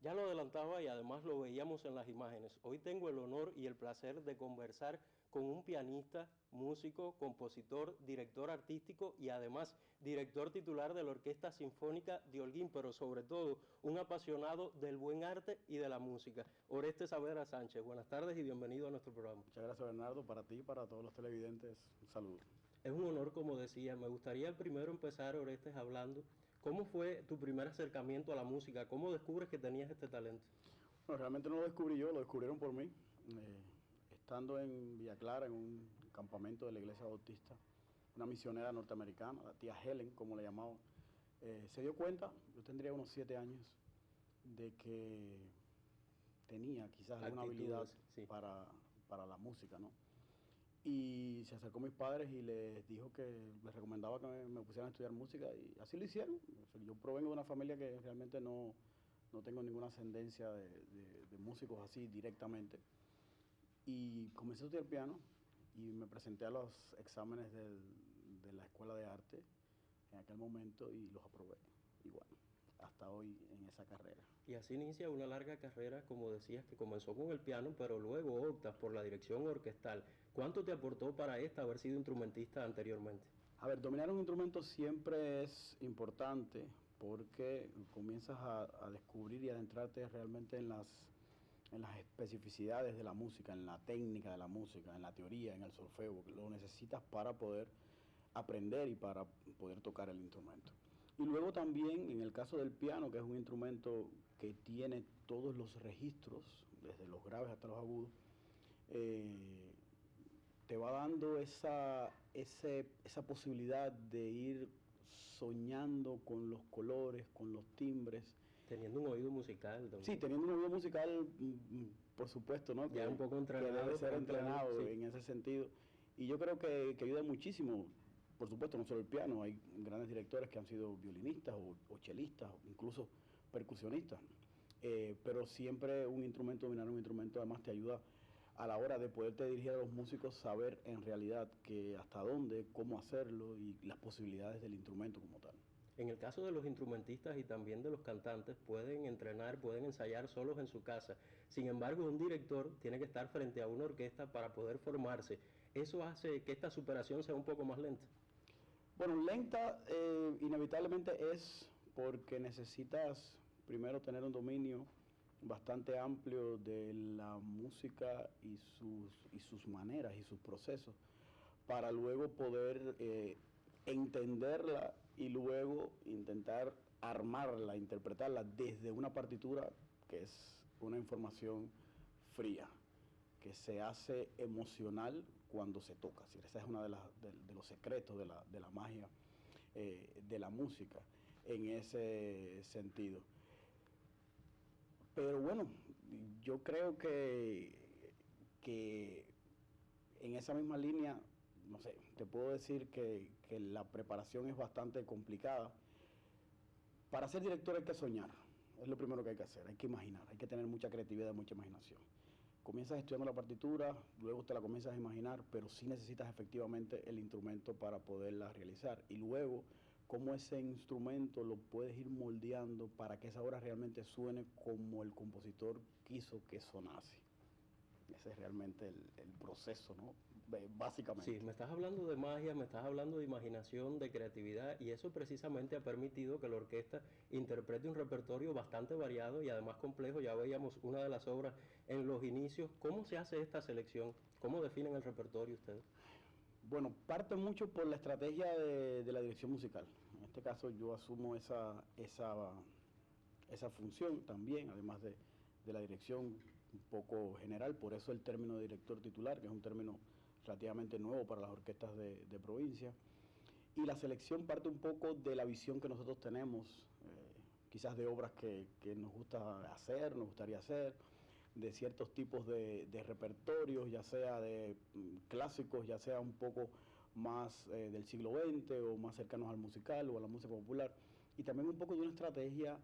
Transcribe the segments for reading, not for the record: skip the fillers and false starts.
Ya lo adelantaba y además lo veíamos en las imágenes. Hoy tengo el honor y el placer de conversar con un pianista, músico, compositor, director artístico y además director titular de la Orquesta Sinfónica de Holguín, pero sobre todo un apasionado del buen arte y de la música. Orestes Saavedra Sánchez, buenas tardes y bienvenido a nuestro programa. Muchas gracias, Bernardo, para ti y para todos los televidentes. Un saludo. Es un honor, como decía. Me gustaría primero empezar, Orestes, hablando. ¿Cómo fue tu primer acercamiento a la música? ¿Cómo descubres que tenías este talento? Bueno, realmente no lo descubrí yo, lo descubrieron por mí. Estando en Villa Clara, en un campamento de la Iglesia Bautista, una misionera norteamericana, la tía Helen, como le llamaban, se dio cuenta, yo tendría unos 7 años, de que tenía quizás alguna habilidad sí, para la música, ¿no? Y se acercó a mis padres y les dijo que les recomendaba que me pusieran a estudiar música y así lo hicieron. O sea, yo provengo de una familia que realmente no tengo ninguna ascendencia de músicos así directamente. Y comencé a estudiar piano y me presenté a los exámenes de la Escuela de Arte en aquel momento y los aprobé. Y bueno, hasta hoy en esa carrera. Y así inicia una larga carrera, como decías, que comenzó con el piano, pero luego optas por la dirección orquestal. ¿Cuánto te aportó para esta haber sido instrumentista anteriormente? A ver, dominar un instrumento siempre es importante porque comienzas a descubrir y adentrarte realmente en las especificidades de la música, en la técnica de la música, en la teoría, en el solfeo, que lo necesitas para poder aprender y para poder tocar el instrumento. Y luego también en el caso del piano, que es un instrumento que tiene todos los registros, desde los graves hasta los agudos, te va dando esa posibilidad de ir soñando con los colores, con los timbres. Teniendo un oído musical también. Sí, teniendo un oído musical, por supuesto, ¿no? Ya un poco entrenado. Que debe ser entrenado, sí, en ese sentido. Y yo creo que ayuda muchísimo. Por supuesto, no solo el piano, hay grandes directores que han sido violinistas o chelistas, o incluso percusionistas. Pero siempre un instrumento, dominar un instrumento, además te ayuda a la hora de poderte dirigir a los músicos, saber en realidad que hasta dónde, cómo hacerlo y las posibilidades del instrumento como tal. En el caso de los instrumentistas y también de los cantantes, pueden entrenar, pueden ensayar solos en su casa. Sin embargo, un director tiene que estar frente a una orquesta para poder formarse. ¿Eso hace que esta superación sea un poco más lenta? Bueno, lenta inevitablemente es porque necesitas primero tener un dominio bastante amplio de la música y sus maneras y sus procesos para luego poder entenderla y luego intentar armarla, interpretarla desde una partitura que es una información fría, que se hace emocional cuando se toca. Ese es uno de los secretos de la magia de la música en ese sentido. Pero bueno, yo creo que en esa misma línea, no sé, te puedo decir que la preparación es bastante complicada. Para ser director hay que soñar, es lo primero que hay que hacer, hay que imaginar, hay que tener mucha creatividad, mucha imaginación. Comienzas estudiando la partitura, luego te la comienzas a imaginar, pero sí necesitas efectivamente el instrumento para poderla realizar. Y luego, cómo ese instrumento lo puedes ir moldeando para que esa obra realmente suene como el compositor quiso que sonase. Ese es realmente el proceso, ¿no? Básicamente. Sí, me estás hablando de magia, me estás hablando de imaginación, de creatividad, y eso precisamente ha permitido que la orquesta interprete un repertorio bastante variado y además complejo. Ya veíamos una de las obras en los inicios. ¿Cómo se hace esta selección? ¿Cómo definen el repertorio ustedes? Bueno, parte mucho por la estrategia de la dirección musical. En este caso yo asumo esa función también, además de la dirección un poco general, por eso el término de director titular, que es un término relativamente nuevo para las orquestas de provincia. Y la selección parte un poco de la visión que nosotros tenemos, quizás de obras que nos gusta hacer, nos gustaría hacer, de ciertos tipos de repertorios, ya sea de clásicos, ya sea un poco más del siglo XX o más cercanos al musical o a la música popular, y también un poco de una estrategia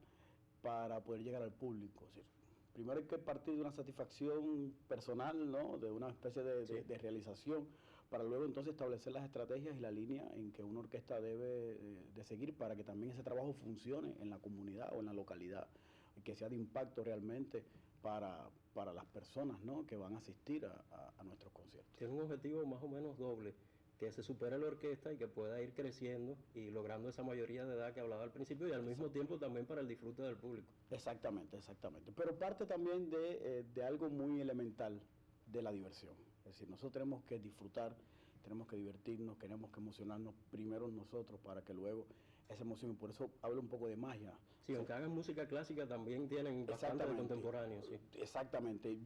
para poder llegar al público. Es decir, primero hay que partir de una satisfacción personal, ¿no? De una especie de realización, para luego entonces establecer las estrategias y la línea en que una orquesta debe de seguir para que también ese trabajo funcione en la comunidad o en la localidad. que sea de impacto realmente para las personas, ¿no?, que van a asistir a nuestros conciertos. Tiene un objetivo más o menos doble, que se supere la orquesta y que pueda ir creciendo y logrando esa mayoría de edad que hablaba al principio, y al mismo tiempo también para el disfrute del público. Exactamente, exactamente. Pero parte también de algo muy elemental, de la diversión. Es decir, nosotros tenemos que disfrutar, tenemos que divertirnos, tenemos que emocionarnos primero nosotros para que luego esa emoción, y por eso hablo un poco de magia. Sí, aunque hagan música clásica también tienen bastante de contemporáneo, sí. Exactamente.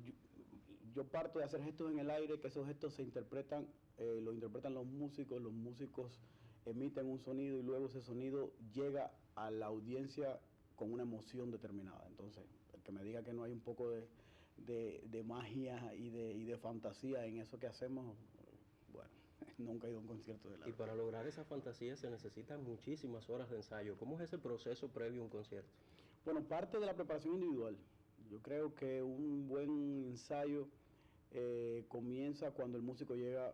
Yo parto de hacer gestos en el aire, que esos gestos se interpretan, lo interpretan los músicos emiten un sonido y luego ese sonido llega a la audiencia con una emoción determinada. Entonces, el que me diga que no hay un poco de magia y de fantasía en eso que hacemos, bueno, nunca he ido a un concierto de la orquesta. Y para lograr esa fantasía se necesitan muchísimas horas de ensayo. ¿Cómo es ese proceso previo a un concierto? Bueno, parte de la preparación individual. Yo creo que un buen ensayo comienza cuando el músico llega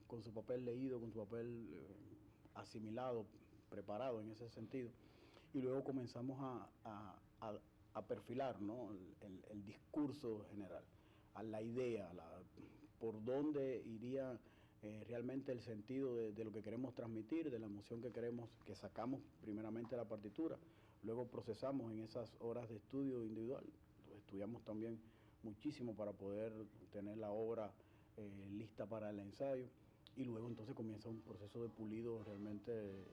con su papel leído, con su papel asimilado, preparado en ese sentido, y luego comenzamos a perfilar, ¿no?, el discurso general, a la idea, por dónde iría realmente el sentido de lo que queremos transmitir, de la emoción que queremos, que sacamos primeramente de la partitura, luego procesamos en esas horas de estudio individual. Estudiamos también muchísimo para poder tener la obra lista para el ensayo, y luego entonces comienza un proceso de pulido realmente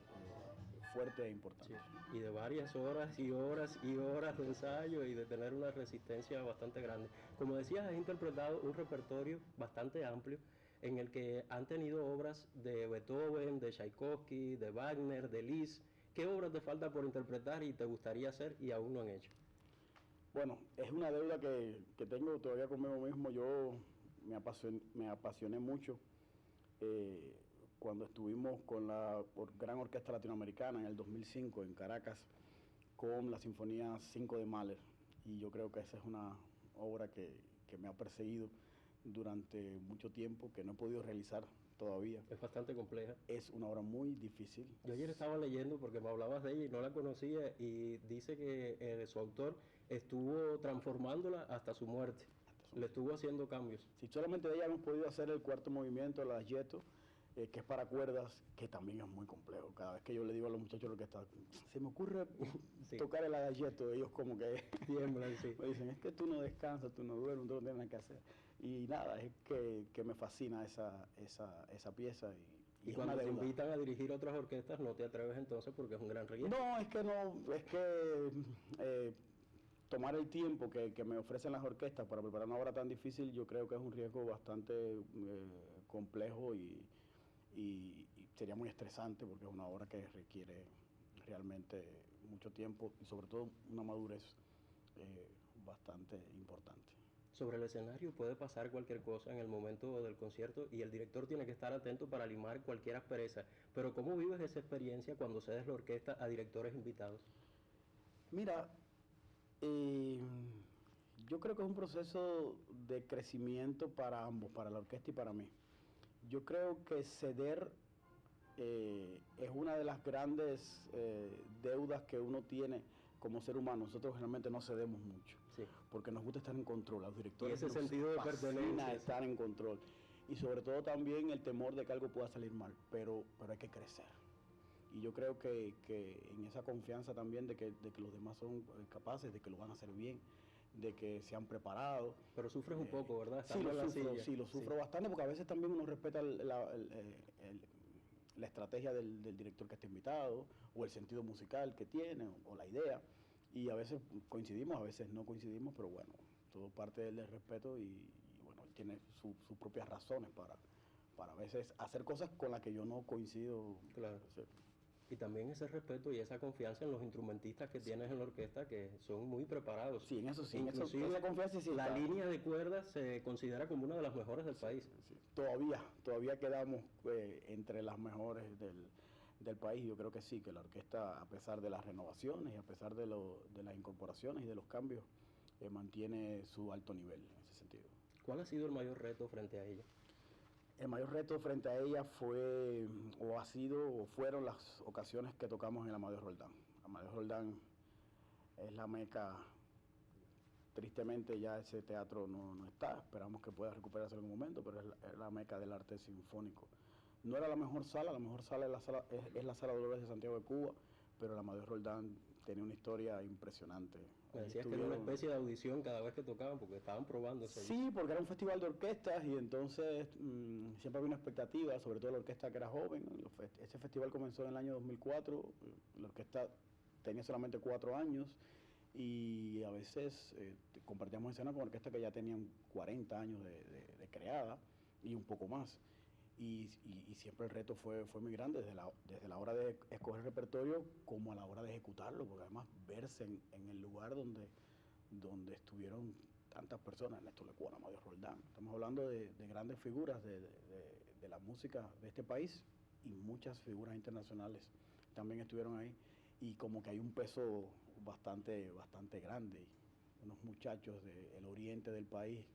fuerte e importante. Sí, y de varias horas y horas y horas de ensayo y de tener una resistencia bastante grande. Como decías, has interpretado un repertorio bastante amplio en el que han tenido obras de Beethoven, de Tchaikovsky, de Wagner, de Liszt. ¿Qué obras te falta por interpretar y te gustaría hacer y aún no han hecho? Bueno, es una deuda que tengo todavía conmigo mismo. Yo me apasioné mucho cuando estuvimos con la Gran Orquesta Latinoamericana en el 2005 en Caracas con la Sinfonía 5 de Mahler, y yo creo que esa es una obra que me ha perseguido durante mucho tiempo, que no he podido realizar todavía. Es bastante compleja. Es una obra muy difícil. Yo ayer estaba leyendo porque me hablabas de ella y no la conocía, y dice que su autor estuvo transformándola hasta su muerte. Le estuvo haciendo cambios. Sí, solamente de ella hemos podido hacer el cuarto movimiento, el adagietto, que es para cuerdas, que también es muy complejo. Cada vez que yo le digo a los muchachos lo que está, se me ocurre sí, tocar el adagietto, ellos como que tiemblan, sí. Me dicen, es que tú no descansas, tú no duermes, tú no tienes nada que hacer. Y nada, es que me fascina esa pieza. Y cuando te invitan a dirigir otras orquestas, no te atreves entonces porque es un gran riesgo. No, es que tomar el tiempo que me ofrecen las orquestas para preparar una obra tan difícil, yo creo que es un riesgo bastante complejo y sería muy estresante, porque es una obra que requiere realmente mucho tiempo y sobre todo una madurez bastante importante. Sobre el escenario puede pasar cualquier cosa en el momento del concierto y el director tiene que estar atento para limar cualquier aspereza, pero ¿cómo vives esa experiencia cuando cedes la orquesta a directores invitados? Mira, yo creo que es un proceso de crecimiento para ambos, para la orquesta y para mí. Yo creo que ceder es una de las grandes deudas que uno tiene como ser humano. Nosotros generalmente no cedemos mucho, sí, porque nos gusta estar en control. A los directores y ese sentido de pertenencia, estar en control. Y sobre todo también el temor de que algo pueda salir mal, pero hay que crecer. Y yo creo que en esa confianza también de que los demás son capaces, de que lo van a hacer bien, de que se han preparado. Pero sufres un poco, ¿verdad? Sí, lo sufro bastante, porque a veces también uno respeta la estrategia del director que está invitado, o el sentido musical que tiene, o la idea, y a veces coincidimos, a veces no coincidimos, pero bueno, todo parte del respeto, y bueno, él tiene sus propias razones para a veces hacer cosas con las que yo no coincido. Claro. Sí. Y también ese respeto y esa confianza en los instrumentistas que tienes en la orquesta, que son muy preparados. Sí, en eso sí. Inclusive esa confianza sí la línea de cuerdas se considera como una de las mejores del país. Sí. Todavía quedamos entre las mejores del país. Yo creo que sí, que la orquesta, a pesar de las renovaciones y a pesar de las incorporaciones y de los cambios, mantiene su alto nivel en ese sentido. ¿Cuál ha sido el mayor reto frente a ella? El mayor reto frente a ella fueron las ocasiones que tocamos en el Amadeo Roldán. Amadeo Roldán es la meca Tristemente ya ese teatro no está, esperamos que pueda recuperarse en algún momento, pero es la meca del arte sinfónico. No era la mejor sala es la Sala Dolores de Santiago de Cuba, pero la Amadeo Roldán tenía una historia impresionante. Me decías que era una especie de audición cada vez que tocaban, porque estaban probando eso. Sí, porque era un festival de orquestas y entonces siempre había una expectativa, sobre todo la orquesta que era joven. Ese festival comenzó en el año 2004, la orquesta tenía solamente 4 años y a veces compartíamos escena con orquestas que ya tenían 40 años de creada y un poco más. Y siempre el reto fue muy grande, desde la hora de escoger el repertorio como a la hora de ejecutarlo, porque además verse en el lugar donde estuvieron tantas personas, Néstor Lecuona, Amadeo Roldán. Estamos hablando de grandes figuras de la música de este país y muchas figuras internacionales también estuvieron ahí. Y como que hay un peso bastante grande. Unos muchachos del oriente del país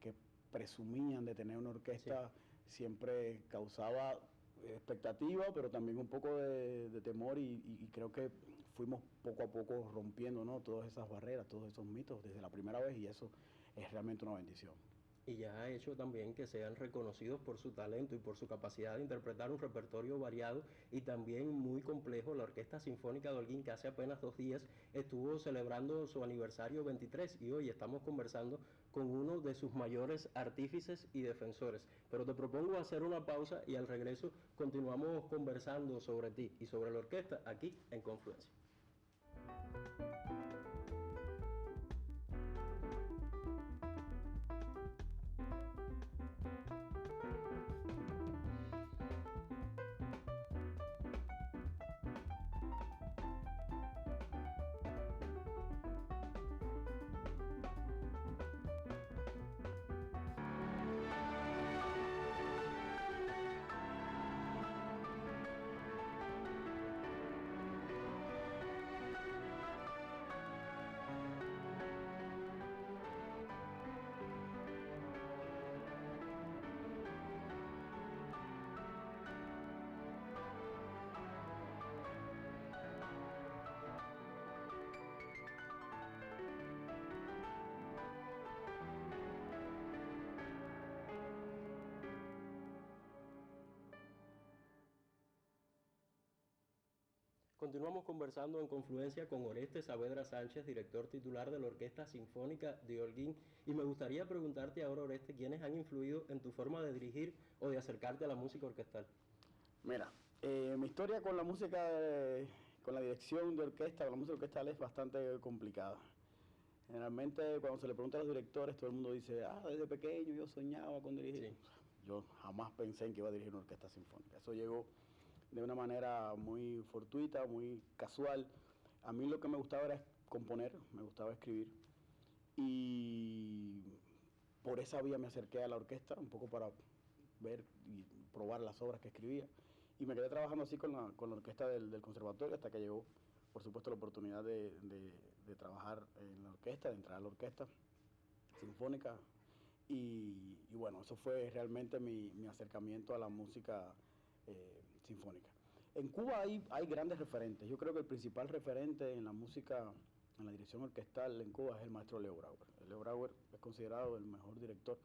que presumían de tener una orquesta, sí, siempre causaba expectativa, pero también un poco de temor y creo que fuimos poco a poco rompiendo, ¿no?, todas esas barreras, todos esos mitos desde la primera vez y eso es realmente una bendición. Y ya ha hecho también que sean reconocidos por su talento y por su capacidad de interpretar un repertorio variado y también muy complejo. La Orquesta Sinfónica de Holguín, que hace apenas 2 días estuvo celebrando su aniversario 23 y hoy estamos conversando con uno de sus mayores artífices y defensores. Pero te propongo hacer una pausa y al regreso continuamos conversando sobre ti y sobre la orquesta aquí en Confluencia. Continuamos conversando en Confluencia con Orestes Saavedra Sánchez, director titular de la Orquesta Sinfónica de Holguín. Y me gustaría preguntarte ahora, Orestes, ¿quiénes han influido en tu forma de dirigir o de acercarte a la música orquestal? Mira, mi historia con la música, con la dirección de orquesta, con la música orquestal es bastante complicada. Generalmente cuando se le pregunta a los directores, todo el mundo dice, desde pequeño yo soñaba con dirigir. Sí. Yo jamás pensé en que iba a dirigir una orquesta sinfónica. Eso llegó de una manera muy fortuita, muy casual. A mí lo que me gustaba era componer, me gustaba escribir. Y por esa vía me acerqué a la orquesta, un poco para ver y probar las obras que escribía. Y me quedé trabajando así con la orquesta del conservatorio hasta que llegó, por supuesto, la oportunidad de trabajar en la orquesta, de entrar a la orquesta sinfónica. Y bueno, eso fue realmente mi acercamiento a la música sinfónica. En Cuba hay grandes referentes. Yo creo que el principal referente en la música, en la dirección orquestal en Cuba es el maestro Leo Brauer. Leo Brauer es considerado el mejor director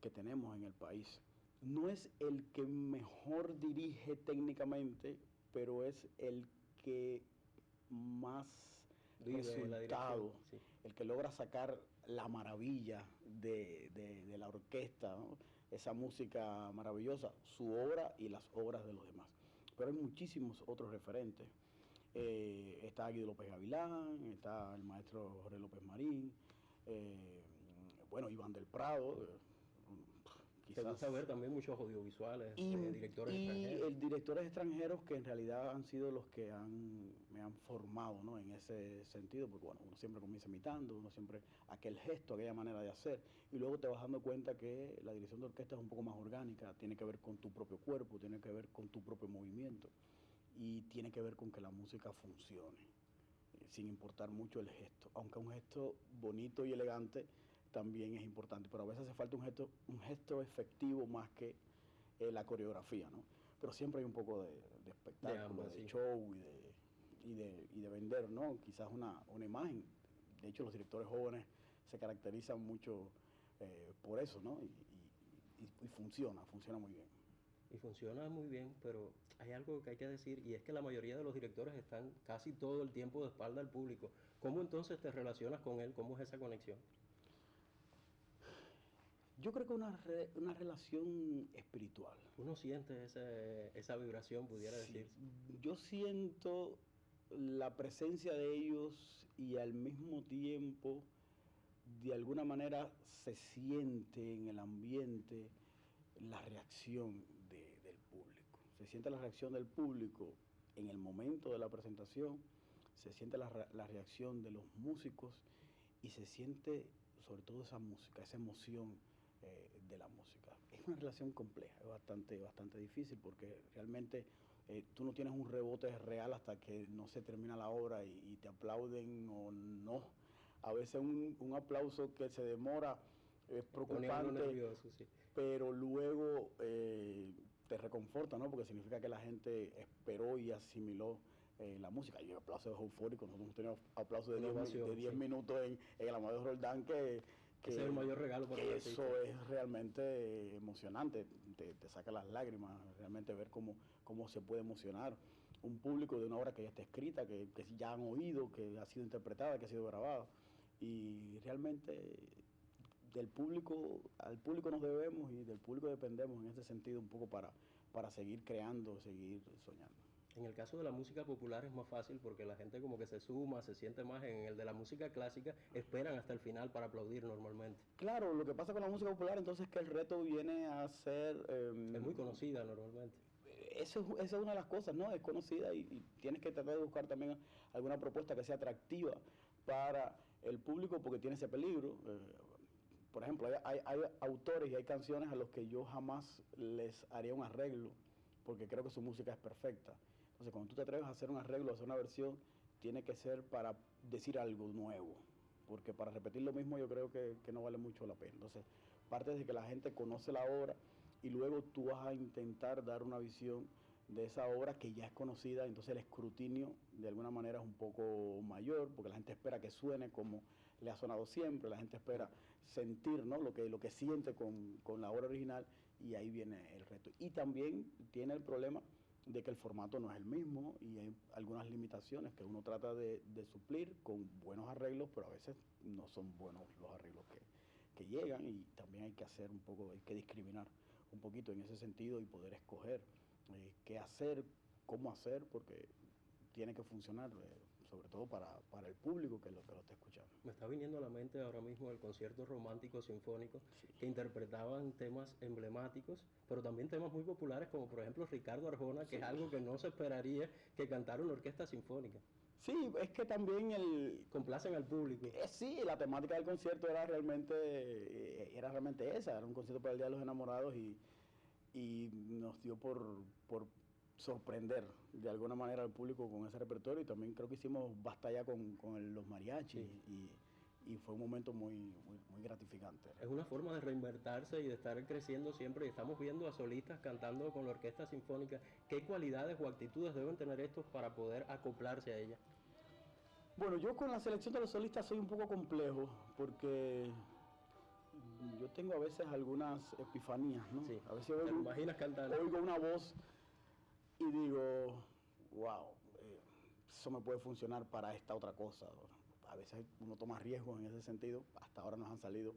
que tenemos en el país. No es el que mejor dirige técnicamente, pero es el que más resultado, sí, el que logra sacar la maravilla de la orquesta, ¿no?, esa música maravillosa, su obra y las obras de los demás. Pero hay muchísimos otros referentes. Está Guido López Gavilán, está el maestro Jorge López Marín, bueno, Iván del Prado. Te gusta ver también muchos audiovisuales, directores extranjeros. Y directores extranjeros que en realidad han sido los que me han formado, ¿no?, en ese sentido, porque bueno, uno siempre comienza imitando, uno siempre aquel gesto, aquella manera de hacer, y luego te vas dando cuenta que la dirección de orquesta es un poco más orgánica, tiene que ver con tu propio cuerpo, tiene que ver con tu propio movimiento, y tiene que ver con que la música funcione, sin importar mucho el gesto, aunque un gesto bonito y elegante también es importante, pero a veces hace falta un gesto efectivo más que la coreografía, ¿no? Pero siempre hay un poco de espectáculo, de show y de vender, ¿no?, quizás una imagen. De hecho, los directores jóvenes se caracterizan mucho por eso, ¿no? Y funciona muy bien. Y funciona muy bien, pero hay algo que hay que decir, y es que la mayoría de los directores están casi todo el tiempo de espalda al público. ¿Cómo entonces te relacionas con él? ¿Cómo es esa conexión? Yo creo que una relación espiritual. Uno siente esa vibración, pudiera Sí, decirse. yo siento la presencia de ellos y al mismo tiempo, de alguna manera, se siente en el ambiente la reacción del público. Se siente la reacción del público en el momento de la presentación, se siente la reacción de los músicos y se siente sobre todo esa música, esa emoción de la música. Es una relación compleja, es bastante difícil porque realmente tú no tienes un rebote real hasta que no se termina la obra y te aplauden o no. A veces un aplauso que se demora es preocupante, nervioso, sí. pero luego te reconforta, ¿no? Porque significa que la gente esperó y asimiló la música. Hay aplausos eufóricos, nosotros hemos tenido aplausos de 10 minutos en el Amadeo Roldán que ese es el mayor regalo para un artista. Eso es realmente emocionante, te saca las lágrimas, realmente ver cómo se puede emocionar un público de una obra que ya está escrita, que ya han oído, que ha sido interpretada, que ha sido grabada. Y realmente al público nos debemos y del público dependemos en ese sentido un poco para seguir creando, seguir soñando. En el caso de la música popular es más fácil porque la gente como que se suma, se siente más. En el de la música clásica esperan hasta el final para aplaudir normalmente. Claro, lo que pasa con la música popular entonces es que el reto viene a ser... es muy conocida normalmente. Esa es una de las cosas, ¿no? Es conocida y tienes que tratar de buscar también alguna propuesta que sea atractiva para el público porque tiene ese peligro. Por ejemplo, hay autores y hay canciones a los que yo jamás les haría un arreglo porque creo que su música es perfecta. Entonces, cuando tú te atreves a hacer un arreglo, a hacer una versión, tiene que ser para decir algo nuevo, porque para repetir lo mismo yo creo que no vale mucho la pena. Entonces, parte de que la gente conoce la obra y luego tú vas a intentar dar una visión de esa obra que ya es conocida, entonces el escrutinio de alguna manera es un poco mayor, porque la gente espera que suene como le ha sonado siempre, la gente espera sentir, ¿no? lo que siente con la obra original, y ahí viene el reto. Y también tiene el problema de que el formato no es el mismo y hay algunas limitaciones que uno trata de suplir con buenos arreglos, pero a veces no son buenos los arreglos que llegan, y también hay que hacer un poco, hay que discriminar un poquito en ese sentido y poder escoger qué hacer, cómo hacer, porque tiene que funcionar, sobre todo para el público que lo está escuchando. Me está viniendo a la mente ahora mismo el concierto romántico sinfónico, Sí. que interpretaban temas emblemáticos, pero también temas muy populares, como por ejemplo Ricardo Arjona, que Sí. es algo que no se esperaría que cantara una orquesta sinfónica. Sí, es que también complacen al público. Sí, la temática del concierto era realmente esa, era un concierto para el Día de los Enamorados y nos dio por sorprender de alguna manera al público con ese repertorio, y también creo que hicimos Basta Ya con los mariachis, sí. y fue un momento muy gratificante. Es una forma de reinventarse y de estar creciendo siempre, y estamos viendo a solistas cantando con la orquesta sinfónica. ¿Qué cualidades o actitudes deben tener estos para poder acoplarse a ella? Bueno, yo con la selección de los solistas soy un poco complejo, porque yo tengo a veces algunas epifanías, ¿no? Sí, a veces te imaginas cantando. Oigo una voz y digo, wow, eso me puede funcionar para esta otra cosa. A veces uno toma riesgos en ese sentido, hasta ahora nos han salido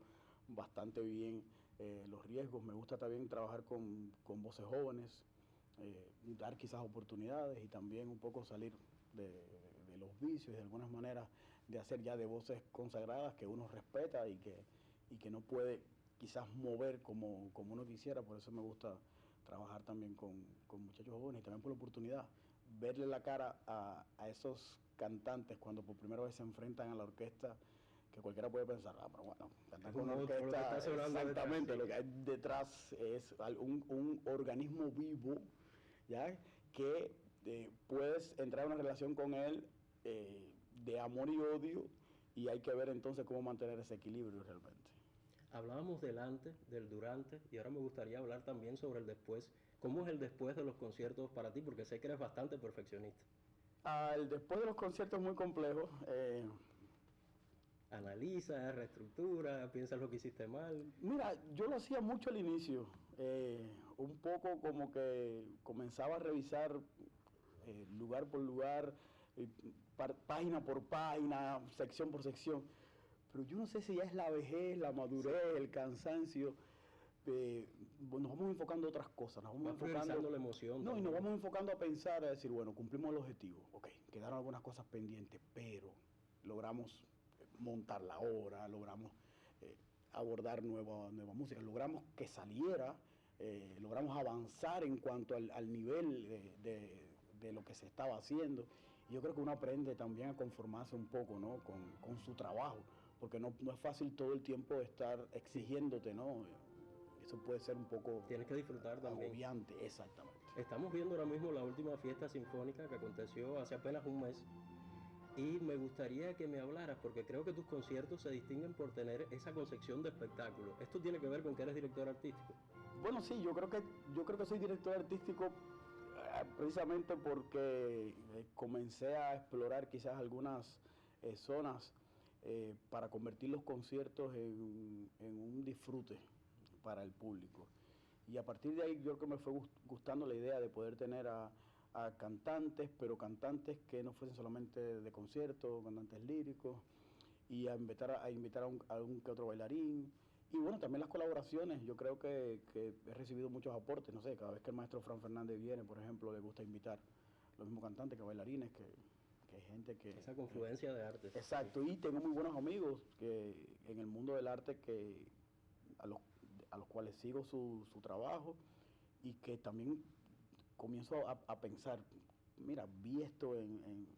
bastante bien los riesgos. Me gusta también trabajar con voces jóvenes, dar quizás oportunidades y también un poco salir de los vicios y de algunas maneras de hacer ya de voces consagradas que uno respeta y que no puede quizás mover como uno quisiera. Por eso me gusta trabajar también con muchachos jóvenes, y también por la oportunidad, verle la cara a esos cantantes cuando por primera vez se enfrentan a la orquesta, que cualquiera puede pensar, pero bueno, cantar con una orquesta, exactamente, detrás, sí. Lo que hay detrás es un organismo vivo, ¿ya? Que puedes entrar en una relación con él de amor y odio, y hay que ver entonces cómo mantener ese equilibrio realmente. Hablábamos del antes, del durante, y ahora me gustaría hablar también sobre el después. ¿Cómo es el después de los conciertos para ti? Porque sé que eres bastante perfeccionista. El después de los conciertos es muy complejo. Analiza, reestructura, piensa lo que hiciste mal. Mira, yo lo hacía mucho al inicio, un poco como que comenzaba a revisar lugar por lugar, eh, página por página, sección por sección, pero yo no sé si ya es la vejez, la madurez, el cansancio. Nos vamos enfocando a otras cosas, nos vamos enfocando la emoción. No, también. Y nos vamos enfocando a pensar, a decir, bueno, cumplimos el objetivo, ok, quedaron algunas cosas pendientes, pero logramos montar la obra, logramos abordar nueva música, logramos que saliera, logramos avanzar en cuanto al nivel de lo que se estaba haciendo. Y yo creo que uno aprende también a conformarse un poco, ¿no? con su trabajo, porque no es fácil todo el tiempo estar exigiéndote, ¿no? Eso puede ser un poco tienes que disfrutar también. Agobiante, exactamente. Estamos viendo ahora mismo la última fiesta sinfónica que aconteció hace apenas un mes y me gustaría que me hablaras porque creo que tus conciertos se distinguen por tener esa concepción de espectáculo. ¿Esto tiene que ver con que eres director artístico? Bueno, sí, yo creo que soy director artístico precisamente porque comencé a explorar quizás algunas zonas para convertir los conciertos en un disfrute para el público. Y a partir de ahí yo creo que me fue gustando la idea de poder tener a cantantes, pero cantantes que no fuesen solamente de concierto, cantantes líricos, y a invitar a un que otro bailarín. Y bueno, también las colaboraciones, yo creo que he recibido muchos aportes, no sé, cada vez que el maestro Fran Fernández viene, por ejemplo, le gusta invitar los mismos cantantes que bailarines, que hay gente que... Esa confluencia de artes. Exacto, y tengo muy buenos amigos que en el mundo del arte que a los cuales sigo su trabajo y que también comienzo a pensar, mira, vi esto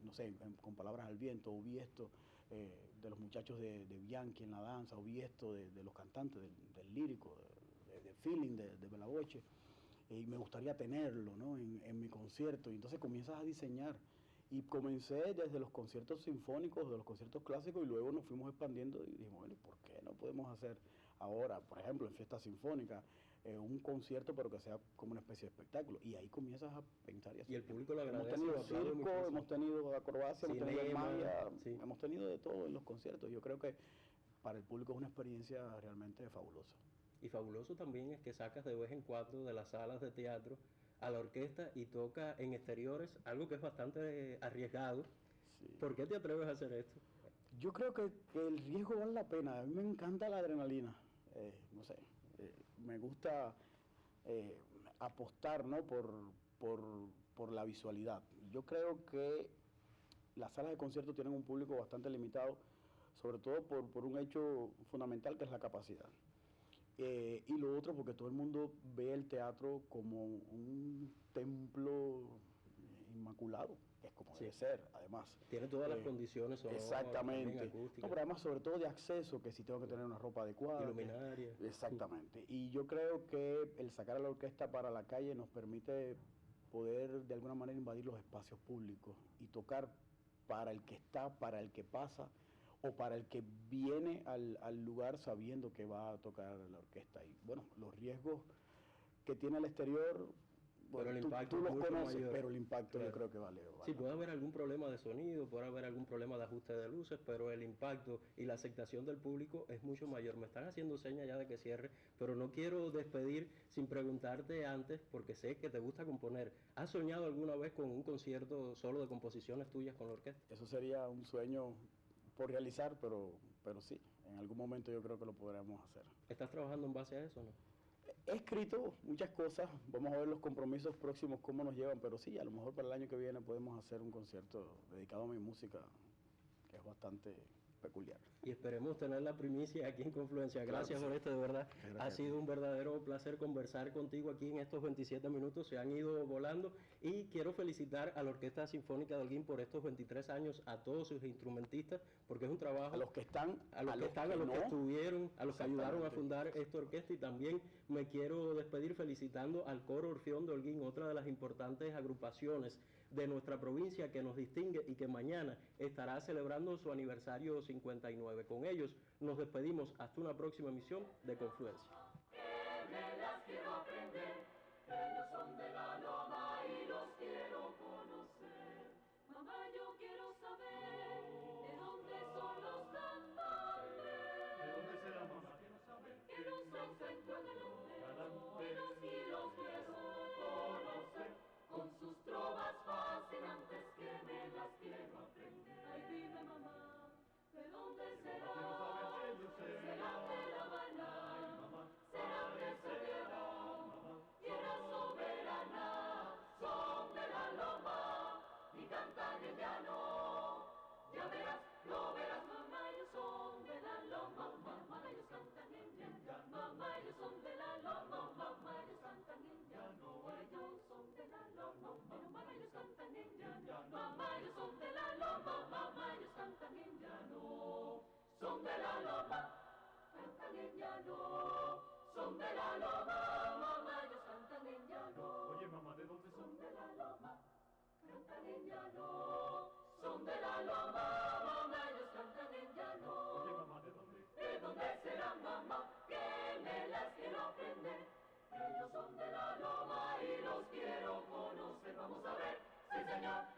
no sé, con palabras al viento, o vi esto de los muchachos de Bianchi en la danza, o vi esto de los cantantes, del lírico, de feeling, de Bella Voce, y me gustaría tenerlo, ¿no? en mi concierto. Y entonces comienzas a diseñar. Y comencé desde los conciertos sinfónicos, de los conciertos clásicos, y luego nos fuimos expandiendo y dijimos, bueno, ¿por qué no podemos hacer ahora, por ejemplo, en fiesta sinfónica, un concierto, pero que sea como una especie de espectáculo? Y ahí comienzas a pensar y así. Y el público lo agradece. Hemos tenido circo, hemos tenido acrobacia, hemos tenido magia, sí. Hemos tenido de todo en los conciertos. Yo creo que para el público es una experiencia realmente fabulosa. Y fabuloso también es que sacas de vez en cuando de las salas de teatro a la orquesta y toca en exteriores, algo que es bastante arriesgado. Sí. ¿Por qué te atreves a hacer esto? Yo creo que el riesgo vale la pena. A mí me encanta la adrenalina. No sé, me gusta apostar, ¿no? por la visualidad. Yo creo que las salas de concierto tienen un público bastante limitado, sobre todo por un hecho fundamental que es la capacidad. Y lo otro porque todo el mundo ve el teatro como un templo inmaculado, que es como sí. Debe ser, además. Tiene todas las condiciones sonoras, exactamente. No, pero además sobre todo de acceso, que si tengo que tener una ropa adecuada. Iluminaria. Exactamente. Y yo creo que el sacar a la orquesta para la calle nos permite poder de alguna manera invadir los espacios públicos y tocar para el que está, para el que pasa, o para el que viene al lugar sabiendo que va a tocar la orquesta. Y bueno, los riesgos que tiene el exterior, bueno, pero el impacto tú los conoces, mayor. Pero el impacto claro. Yo creo que vale. Sí, puede haber algún problema de sonido, puede haber algún problema de ajuste de luces, pero el impacto y la aceptación del público es mucho mayor. Me están haciendo señas ya de que cierre, pero no quiero despedir sin preguntarte antes, porque sé que te gusta componer. ¿Has soñado alguna vez con un concierto solo de composiciones tuyas con la orquesta? Eso sería un sueño por realizar, pero sí, en algún momento yo creo que lo podremos hacer. ¿Estás trabajando en base a eso, no? He escrito muchas cosas, vamos a ver los compromisos próximos cómo nos llevan, pero sí, a lo mejor para el año que viene podemos hacer un concierto dedicado a mi música, que es bastante peculiar. Y esperemos tener la primicia aquí en Confluencia. Gracias por esto, de verdad. Ha sido un verdadero placer conversar contigo aquí en estos 27 minutos. Se han ido volando y quiero felicitar a la Orquesta Sinfónica de Holguín por estos 23 años, a todos sus instrumentistas, porque es un trabajo... A los que están, a los que estuvieron, a los que ayudaron a fundar esta orquesta. Y también me quiero despedir felicitando al Coro Orfeón de Holguín, otra de las importantes agrupaciones de nuestra provincia que nos distingue y que mañana estará celebrando su aniversario 59. Con ellos nos despedimos hasta una próxima emisión de Confluencia. Ellos son de la loma y los quiero conocer. Mamá, yo quiero saber de dónde son los cantantes. Señor.